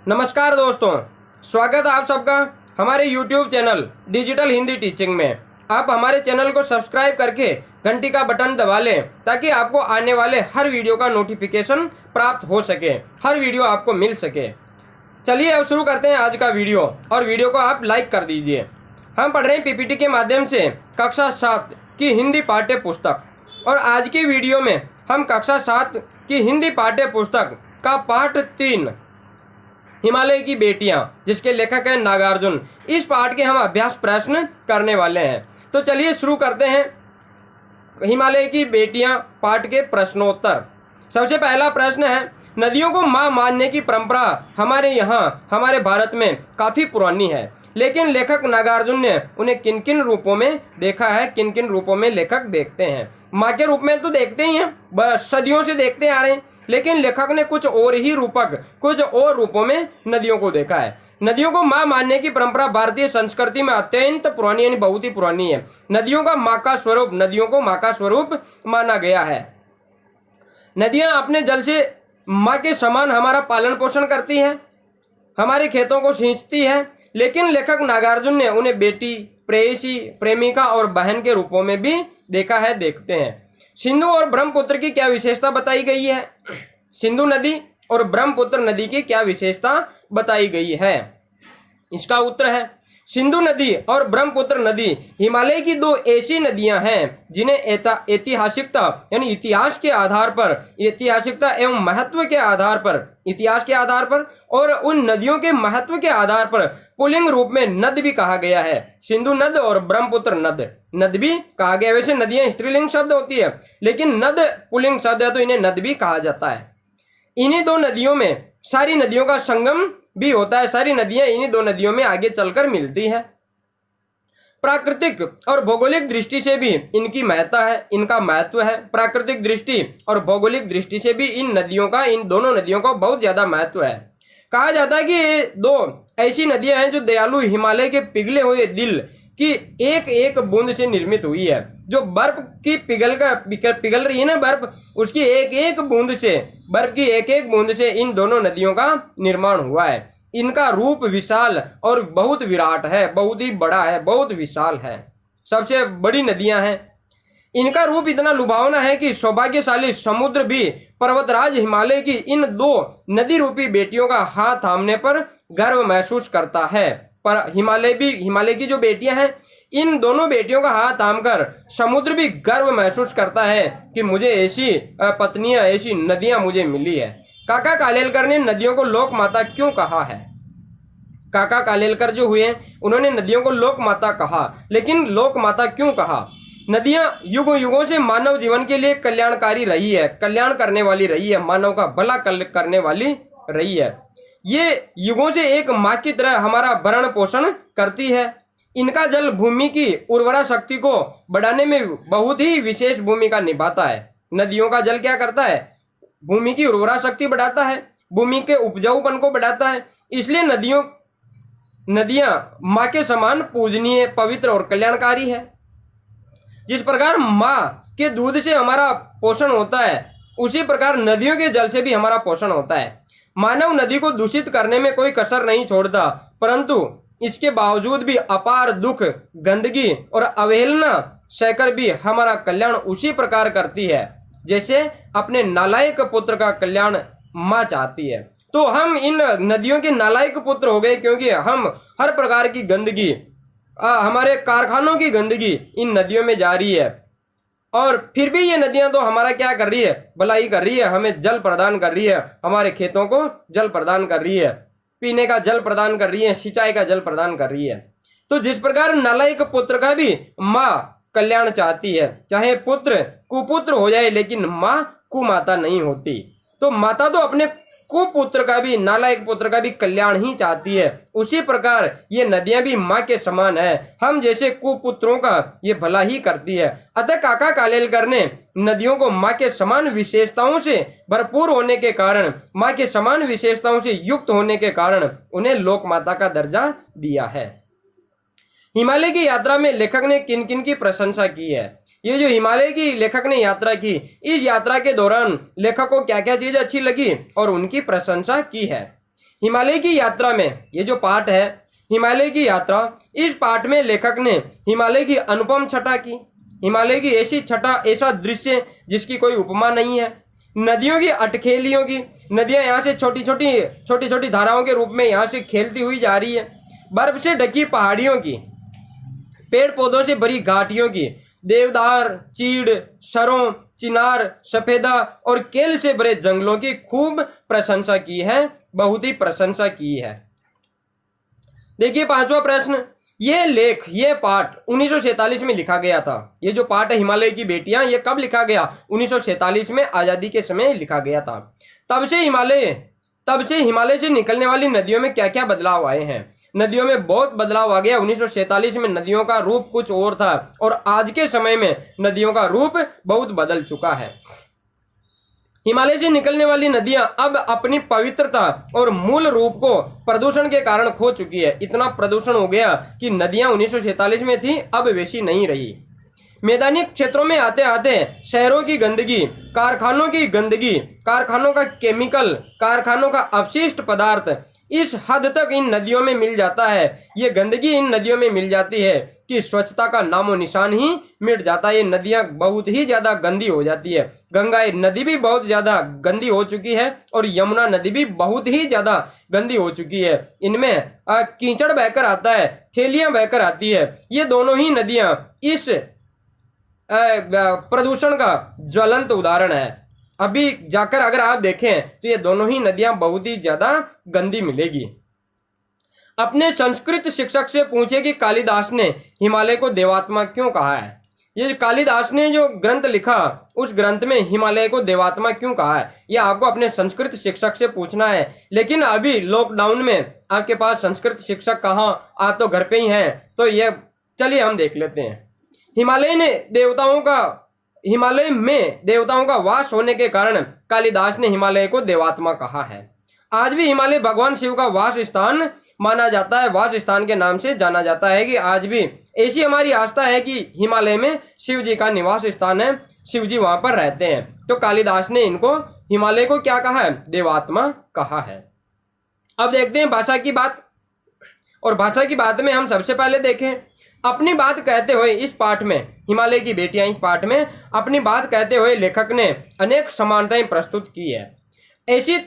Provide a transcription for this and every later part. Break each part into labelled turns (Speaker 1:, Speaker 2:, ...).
Speaker 1: नमस्कार दोस्तों, स्वागत है आप सबका हमारे YouTube channel digital Hindi teaching में। आप हमारे चैनल को सब्सक्राइब करके घंटी का बटन दबा लें ताकि आपको आने वाले हर वीडियो का नोटिफिकेशन प्राप्त हो सके, हर वीडियो आपको मिल सके। चलिए अब शुरू करते हैं आज का वीडियो, और वीडियो को आप लाइक कर दीजिए। हम पढ़ रहे हैं पीपीटी के माध्यम से कक्षा 7 की हिंदी पाठ्य पुस्तक, और आज की वीडियो में हम कक्षा 7 की हिंदी पाठ्य पुस्तक का पाठ 3 हिमालय की बेटियां, जिसके लेखक हैं नागार्जुन, इस पाठ के हम अभ्यास प्रश्न करने वाले हैं। तो चलिए शुरू करते हैं हिमालय की बेटियां पाठ के प्रश्नोत्तर। सबसे पहला प्रश्न है, नदियों को मां मानने की परंपरा हमारे यहाँ, हमारे भारत में काफी पुरानी है, लेकिन लेखक नागार्जुन ने उन्हें किन किन रूपों में देखा है, किन किन रूपों में लेखक देखते हैं। माँ के रूप में तो देखते ही हैं, सदियों से देखते आ रहे हैं, लेकिन लेखक ने कुछ और ही कुछ और रूपों में नदियों को देखा है। नदियों को माँ मानने की परंपरा भारतीय संस्कृति में अत्यंत पुरानी, यानी बहुत ही पुरानी है। नदियों को माँ का स्वरूप माना गया है। नदियां अपने जल से माँ के समान हमारा पालन पोषण करती है, हमारे खेतों को सींचती है, लेकिन लेखक नागार्जुन ने उन्हें बेटी, प्रेयसी, प्रेमिका और बहन के रूपों में भी देखा है, देखते हैं। सिंधु और ब्रह्मपुत्र की क्या विशेषता बताई गई है? सिंधु नदी और ब्रह्मपुत्र नदी की क्या विशेषता बताई गई है? इसका उत्तर है, सिंधु नदी और ब्रह्मपुत्र नदी हिमालय की दो ऐसी नदियां हैं जिन्हें ऐतिहासिकता यानी इतिहास के आधार पर, ऐतिहासिकता एवं महत्व के आधार पर, इतिहास के आधार पर और उन नदियों के महत्व के आधार पर पुल्लिंग रूप में नद भी कहा गया है। सिंधु नद और ब्रह्मपुत्र नद भी कहा गया। वैसे नदियां स्त्रीलिंग शब्द होती है, लेकिन नद पुल्लिंग शब्द है, तो इन्हें नद भी कहा जाता है। इन्हीं दो नदियों में सारी नदियों का संगम भी होता है। सारी नदियां इन्हीं दो नदियों में आगे चलकर मिलती है। प्राकृतिक और भौगोलिक दृष्टि से भी इनकी महत्ता है, इनका महत्व है। प्राकृतिक दृष्टि और भौगोलिक दृष्टि से भी इन दोनों नदियों का बहुत ज्यादा महत्व है। कहा जाता है कि ये दो ऐसी नदियां हैं जो दयालु हिमालय के पिघले हुए दिल की एक एक बूंद से निर्मित हुई है। जो बर्फ की पिघल रही है ना, बर्फ, उसकी एक एक बूंद से, बर्फ की एक एक बूंद से इन दोनों नदियों का निर्माण हुआ है। इनका रूप विशाल और बहुत विराट है, बहुत ही बड़ा है, बहुत विशाल है, सबसे बड़ी नदियां हैं। इनका रूप इतना लुभावना है कि सौभाग्यशाली समुद्र भी पर्वतराज हिमालय की इन दो नदी रूपी बेटियों का हाथ थामने पर गर्व महसूस करता है। पर हिमालय की जो बेटियां हैं, इन दोनों बेटियों का हाथ थामकर समुद्र भी गर्व महसूस करता है कि मुझे ऐसी पत्नियां, ऐसी नदियां मुझे मिली है। काका कालेलकर ने नदियों को लोक माता क्यों कहा है? काका कालेलकर जो हुए हैं, उन्होंने नदियों को लोक माता कहा, लेकिन लोक माता क्यों कहा? नदियां युगों युगों से मानव जीवन के लिए कल्याणकारी रही है, कल्याण करने वाली रही है, मानव का भला करने वाली रही है। ये युगों से एक माँ की तरह हमारा भरण पोषण करती है। इनका जल भूमि की उर्वरा शक्ति को बढ़ाने में बहुत ही विशेष भूमिका निभाता है। नदियों का जल क्या करता है? भूमि की उर्वरा शक्ति बढ़ाता है, भूमि के उपजाऊपन को बढ़ाता है। इसलिए नदियां माँ के समान पूजनीय, पवित्र और कल्याणकारी है। जिस प्रकार माँ के दूध से हमारा पोषण होता है, उसी प्रकार नदियों के जल से भी हमारा पोषण होता है। मानव नदी को दूषित करने में कोई कसर नहीं छोड़ता, परंतु इसके बावजूद भी अपार दुख, गंदगी और अवहेलना सहकर भी हमारा कल्याण उसी प्रकार करती है जैसे अपने नालायक पुत्र का कल्याण माँ चाहती है। तो हम इन नदियों के नालायक पुत्र हो गए, क्योंकि हम हर प्रकार की गंदगी, हमारे कारखानों की गंदगी इन नदियों में जा रही है, और फिर भी ये नदियां तो हमारा क्या कर रही है? भलाई कर रही है, हमें जल प्रदान कर रही है, हमारे खेतों को जल प्रदान कर रही है, पीने का जल प्रदान कर रही है, सिंचाई का जल प्रदान कर रही है। तो जिस प्रकार नालायक पुत्र का भी माँ कल्याण चाहती है, चाहे पुत्र कुपुत्र हो जाए, लेकिन माँ कुमाता नहीं होती। तो माता तो अपने कुपुत्र का भी, नालायक पुत्र का भी कल्याण ही चाहती है। उसी प्रकार ये नदियां भी माँ के समान है, हम जैसे कुपुत्रों का ये भला ही करती है। अतः काका कालेलकर ने नदियों को माँ के समान विशेषताओं से भरपूर होने के कारण, माँ के समान विशेषताओं से युक्त होने के कारण उन्हें लोक माता का दर्जा दिया है। हिमालय की यात्रा में लेखक ने किन किन की प्रशंसा की है? ये जो हिमालय की लेखक ने यात्रा की, इस यात्रा के दौरान लेखक को क्या क्या चीज अच्छी लगी और उनकी प्रशंसा की है। हिमालय की यात्रा में, ये जो पाठ है हिमालय की यात्रा, इस पाठ में लेखक ने हिमालय की अनुपम छटा की, हिमालय की ऐसी छटा, ऐसा दृश्य जिसकी कोई उपमा नहीं है। नदियों की अटखेलियों की, नदियां यहाँ से छोटी छोटी धाराओं के रूप में यहाँ से खेलती हुई जा रही है। बर्फ से ढकी पहाड़ियों की, पेड़ पौधों से भरी घाटियों की, देवदार, चीड़, सरों, चिनार, सफेदा और केल से भरे जंगलों की खूब प्रशंसा की है, बहुत ही प्रशंसा की है। देखिए पांचवा प्रश्न, ये लेख, ये पाठ 1947 में लिखा गया था। ये जो पाठ है हिमालय की बेटियां, ये कब लिखा गया? 1947 में, आजादी के समय लिखा गया था। तब से हिमालय से निकलने वाली नदियों में क्या क्या बदलाव आए हैं? नदियों में बहुत बदलाव आ गया। 1947 में नदियों का रूप कुछ और था और आज के समय में नदियों का रूप बहुत बदल चुका है। हिमालय से निकलने वाली नदियां अब अपनी पवित्रता और मूल रूप को प्रदूषण के कारण खो चुकी है। इतना प्रदूषण हो गया कि नदियां 1947 में थी, अब वैसी नहीं रही। मैदानी क्षेत्रों में आते आते शहरों की गंदगी, कारखानों की गंदगी, कारखानों का केमिकल, कारखानों का अपशिष्ट पदार्थ इस हद तक इन नदियों में मिल जाता है, ये गंदगी इन नदियों में मिल जाती है कि स्वच्छता का नामो निशान ही मिट जाता है। ये नदियां बहुत ही ज्यादा गंदी हो जाती है। गंगा नदी भी बहुत ज्यादा गंदी हो चुकी है और यमुना नदी भी बहुत ही ज्यादा गंदी हो चुकी है। इनमें कीचड़ बहकर आता है, थैलियां बहकर आती है। ये दोनों ही नदियां इस प्रदूषण का ज्वलंत उदाहरण है। अभी जाकर अगर आप देखें तो ये दोनों ही नदियां बहुत ही ज्यादा गंदी मिलेगी। अपने संस्कृत शिक्षक से पूछे कि कालिदास ने हिमालय को देवात्मा क्यों कहा है। ये कालिदास ने जो ग्रंथ लिखा, उस ग्रंथ में हिमालय को देवात्मा क्यों कहा है, ये आपको अपने संस्कृत शिक्षक से पूछना है। लेकिन अभी लॉकडाउन में आपके पास संस्कृत शिक्षक कहाँ, आप तो घर पे ही हैं, तो ये चलिए हम देख लेते हैं। हिमालय में देवताओं का वास होने के कारण कालिदास ने हिमालय को देवात्मा कहा है। आज भी हिमालय भगवान शिव का वास स्थान माना जाता है, वास स्थान के नाम से जाना जाता है कि आज भी ऐसी हमारी आस्था है कि हिमालय में शिव जी का निवास स्थान है, शिव जी वहां पर रहते हैं। तो कालिदास ने इनको, हिमालय को क्या कहा है? देवात्मा कहा है। अब देखते हैं भाषा की बात। और भाषा की बात में हम सबसे पहले देखें, अपनी बात कहते हुए इस पाठ में, हिमालय की बेटियां इस पाठ में अपनी बात कहते हुए लेखक ने अनेक समानताएं प्रस्तुत की है। ऐसी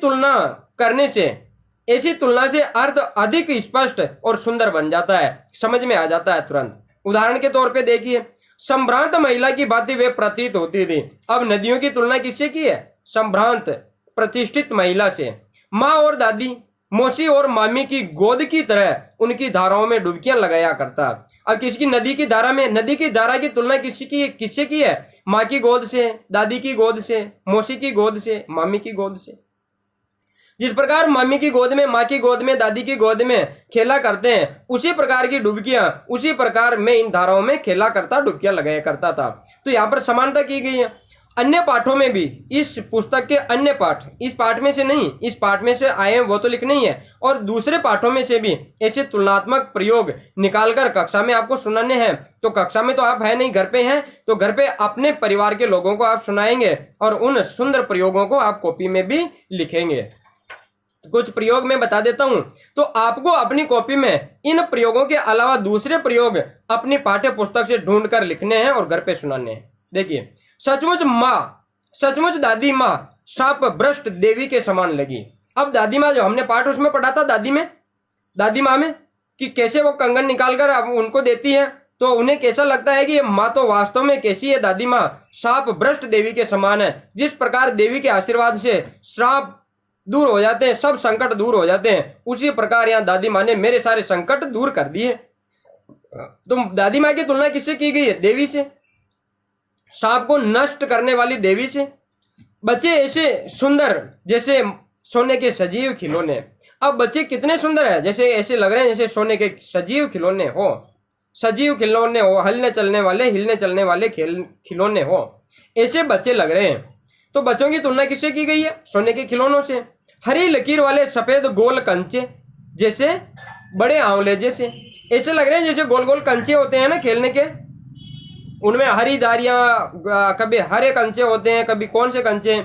Speaker 1: तुलना से अर्थ अधिक स्पष्ट और सुंदर बन जाता है, समझ में आ जाता है तुरंत। उदाहरण के तौर पे देखिए, संभ्रांत महिला की बातें वे प्रतीत होती थी। अब नदियों की तुलना किससे की है? संभ्रांत प्रतिष्ठित महिला से। माँ और दादी, मौसी और मामी की गोद की तरह उनकी धाराओं में डुबकियां लगाया करता। अब किसकी? नदी की धारा में। नदी की धारा की तुलना किससे की है? माँ की गोद से, दादी की गोद से, मौसी की गोद से, मामी की गोद से। जिस प्रकार मामी की गोद में, माँ की गोद में, दादी की गोद में खेला करते हैं, उसी प्रकार की डुबकियां, उसी प्रकार मैं इन धाराओं में खेला करता, डुबकियां लगाया करता था। तो यहाँ पर समानता की गई है। अन्य पाठों में भी, इस पुस्तक के अन्य पाठ, इस पाठ में से नहीं, इस पाठ में से आए हैं वो तो लिखने ही है, और दूसरे पाठों में से भी ऐसे तुलनात्मक प्रयोग निकालकर कक्षा में आपको सुनाने हैं। तो कक्षा में तो आप है नहीं, घर पे हैं, तो घर पे अपने परिवार के लोगों को आप सुनाएंगे और उन सुंदर प्रयोगों को आप कॉपी में भी लिखेंगे। कुछ प्रयोग मैं बता देता हूं, तो आपको अपनी कॉपी में इन प्रयोगों के अलावा दूसरे प्रयोग अपनी पाठ्य पुस्तक से ढूंढकर लिखने हैं और घर पे सुनाने हैं। देखिए, सचमुच दादी माँ शाप भ्रष्ट देवी के समान लगी। अब दादी माँ, जो हमने पाठ उसमें पढ़ा था दादी माँ में, कि कैसे वो कंगन निकालकर अब उनको देती है, तो उन्हें कैसा लगता है कि ये माँ तो वास्तव में कैसी है? दादी माँ शाप भ्रष्ट देवी के समान है। जिस प्रकार देवी के आशीर्वाद से श्राप दूर हो जाते हैं, सब संकट दूर हो जाते हैं, उसी प्रकार यहाँ दादी माँ ने मेरे सारे संकट दूर कर दिए। तो दादी माँ की तुलना किससे की गई है? देवी से, सांप को नष्ट करने वाली देवी से। बच्चे ऐसे सुंदर जैसे सोने के सजीव खिलौने। अब बच्चे कितने सुंदर है, जैसे ऐसे लग रहे हैं जैसे सोने के सजीव खिलौने हो, हिलने चलने वाले खिलौने हो, ऐसे बच्चे लग रहे हैं। तो बच्चों की तुलना किससे की गई है? सोने के खिलौनों से। हरी लकीर वाले सफेद गोल कंचे जैसे, बड़े आंवले जैसे, ऐसे लग रहे हैं जैसे गोल गोल कंचे होते हैं ना खेलने के, उनमें हरी धारियां, कभी हरे कंचे होते हैं, कभी कौन से कंचे।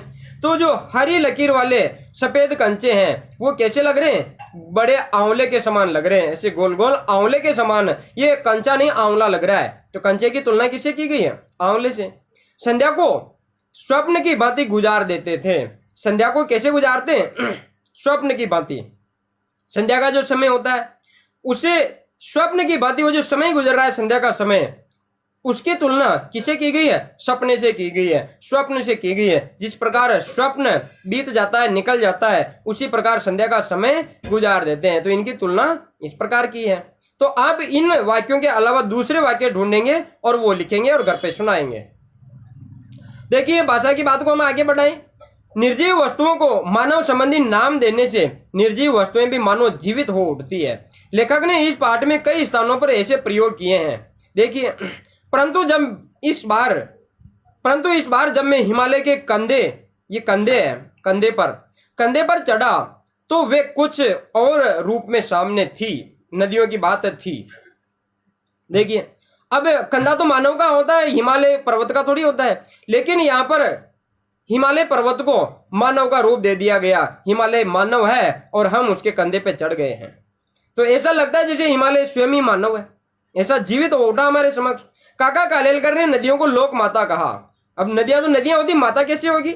Speaker 1: तो जो हरी लकीर वाले सफेद कंचे हैं वो कैसे लग रहे हैं? बड़े आंवले के समान लग रहे हैं, ऐसे गोल गोल आंवले के समान। ये कंचा नहीं आंवला लग रहा है। तो कंचे की तुलना किससे की गई है? आंवले से। संध्या को स्वप्न की भांति गुजार देते थे। संध्या को कैसे गुजारते हैं? स्वप्न की भांति। संध्या का जो समय होता है उसे स्वप्न की भांति, वो जो समय गुजर रहा है संध्या का समय, उसकी तुलना किसे की गई है? सपने से की गई है, स्वप्न से की गई है। जिस प्रकार स्वप्न बीत जाता है, निकल जाता है, उसी प्रकार संध्या का समय गुजार देते हैं। तो इनकी तुलना इस प्रकार की है। तो आप इन वाक्यों के अलावा दूसरे वाक्य ढूंढेंगे और वो लिखेंगे और घर पे सुनाएंगे। देखिए, भाषा की बात को हम आगे बढ़ाएं। निर्जीव वस्तुओं को मानव संबंधी नाम देने से निर्जीव वस्तुएं भी मानो जीवित हो उठती है। लेखक ने इस पाठ में कई स्थानों पर ऐसे प्रयोग किए हैं। देखिए, परंतु इस बार जब मैं हिमालय के कंधे, ये कंधे है, कंधे पर चढ़ा तो वे कुछ और रूप में सामने थी। नदियों की बात थी। देखिए, अब कंधा तो मानव का होता है, हिमालय पर्वत का थोड़ी होता है। लेकिन यहाँ पर हिमालय पर्वत को मानव का रूप दे दिया गया। हिमालय मानव है और हम उसके कंधे पे चढ़ गए हैं। तो ऐसा लगता है जैसे हिमालय स्वयं ही मानव है, ऐसा जीवित हो उठा हमारे समक्ष। काका कालेलकर ने नदियों को लोक माता कहा। अब नदियां तो नदियां होती, माता कैसे होगी,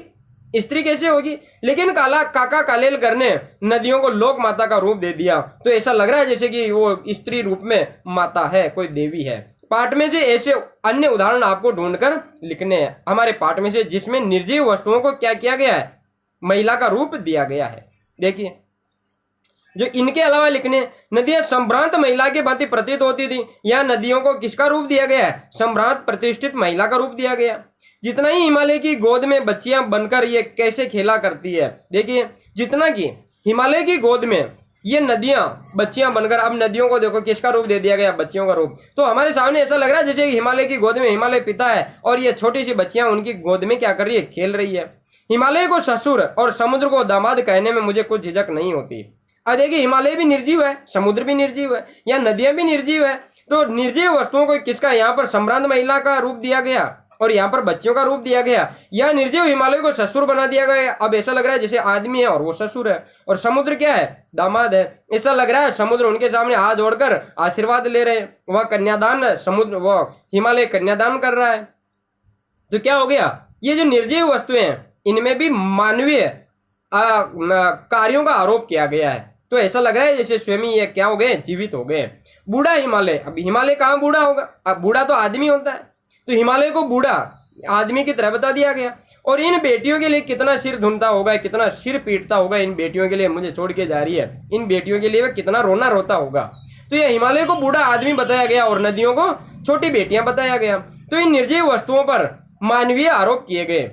Speaker 1: स्त्री कैसे होगी? लेकिन काका कालेलकर ने नदियों को लोक माता का रूप दे दिया। तो ऐसा लग रहा है जैसे कि वो स्त्री रूप में माता है, कोई देवी है। पाठ में से ऐसे अन्य उदाहरण आपको ढूंढकर लिखने हैं हमारे पाठ में से, जिसमें निर्जीव वस्तुओं को क्या किया गया है? महिला का रूप दिया गया है। देखिए, जो इनके अलावा लिखने, नदियां संभ्रांत महिला के भांति प्रतीत होती थी। यहाँ नदियों को किसका रूप दिया गया है? संभ्रांत प्रतिष्ठित महिला का रूप दिया गया। जितना ही हिमालय की गोद में बच्चियां बनकर ये कैसे खेला करती है। देखिए, जितना कि हिमालय की गोद में ये नदियां बच्चियां बनकर, अब नदियों को देखो किसका रूप दे दिया गया? बच्चियों का रूप। तो हमारे सामने ऐसा लग रहा है जैसे हिमालय की गोद में हिमालय पिता है और ये छोटी सी बच्चियां उनकी गोद में क्या कर रही है? खेल रही है। हिमालय को ससुर और समुद्र को दामाद कहने में मुझे कुछ झिझक नहीं होती। अब देखिए, हिमालय भी निर्जीव है, समुद्र भी निर्जीव है, या नदियां भी निर्जीव है। तो निर्जीव वस्तुओं को किसका यहाँ पर संभ्रांत महिला का रूप दिया गया और यहाँ पर बच्चियों का रूप दिया गया। या निर्जीव हिमालय को ससुर बना दिया गया। अब ऐसा लग रहा है जैसे आदमी है और वो ससुर है, और समुद्र क्या है? दामाद है। ऐसा लग रहा है समुद्र उनके सामने हाथ जोड़कर आशीर्वाद ले रहे हैं। वह कन्यादान, समुद्र वो हिमालय कन्यादान कर रहा है। तो क्या हो गया? ये जो निर्जीव वस्तुएं हैं इनमें भी मानवीय कार्यों का आरोप किया गया है। तो ऐसा लग रहा है जैसे स्वयं ये क्या हो गए? जीवित हो गए। बूढ़ा हिमालय, अब हिमालय कहाँ बूढ़ा होगा? अब बूढ़ा तो आदमी होता है, तो हिमालय को बूढ़ा आदमी की तरह बता दिया गया। और इन बेटियों के लिए कितना सिर धुनता होगा, कितना सिर पीटता होगा इन बेटियों के लिए, मुझे छोड़ के जा रही है, इन बेटियों के लिए वह कितना रोना रोता होगा। तो यह हिमालय को बूढ़ा आदमी बताया गया और नदियों को छोटी बेटियां बताया गया। तो इन निर्जीव वस्तुओं पर मानवीय आरोप किए गए।